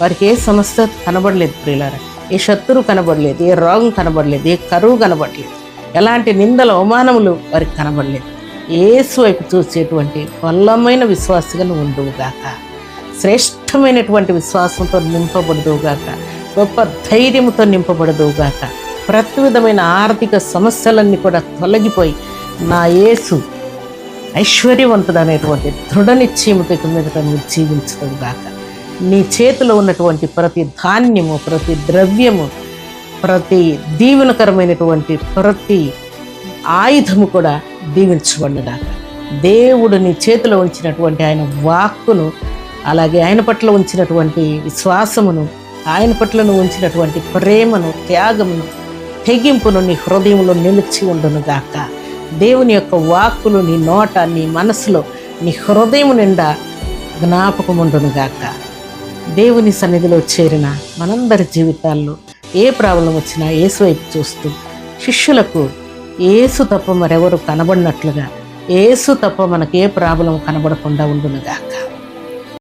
వారికి ఏ సమస్య కనబడలేదు ప్రియులారా, ఏ శత్రువు కనబడలేదు, ఏ రోగం కనబడలేదు, ఏ కరువు కనబడలేదు, ఎలాంటి నిందల అవమానములు వారికి కనబడలేదు. యేసు వైపు చూసేటువంటి బలమైన విశ్వాసగా నువ్వు ఉండువుగాక, శ్రేష్టమైనటువంటి విశ్వాసంతో నింపబడదువుగాక, గొప్ప ధైర్యంతో నింపబడదువుగాక. ప్రతి విధమైన ఆర్థిక సమస్యలన్నీ కూడా తొలగిపోయి నా యేసు ఐశ్వర్యవంతుడు అనేటువంటి దృఢ నిశ్చయముతో మీదట నువ్వు జీవించదువుగాక. నీ చేతిలో ఉన్నటువంటి ప్రతి ధాన్యము, ప్రతి ద్రవ్యము, ప్రతి దీవెనకరమైనటువంటి ప్రతి ఆయుధము కూడా దీవించబడుగాక. దేవుడు నీ చేతిలో ఉంచినటువంటి ఆయన వాక్కును, అలాగే ఆయన పట్ల ఉంచినటువంటి విశ్వాసమును, ఆయన పట్ల నువ్వు ఉంచినటువంటి ప్రేమను, త్యాగమును, తెగింపును నీ హృదయంలో నిలిచి ఉండునుగాక. దేవుని యొక్క వాక్కులు నీ నోట, నీ మనసులో, నీ హృదయం నిండా జ్ఞాపకం ఉండునుగాక. దేవుని సన్నిధిలో చేరిన మనందరి జీవితాల్లో ఏ ప్రాబ్లం వచ్చినా యేసు వైపు చూస్తూ, శిష్యులకు యేసు తప్ప మరెవరు కనబడినట్లుగా యేసు తప్ప మనకే ప్రాబ్లం కనబడకుండా ఉండునుగాక.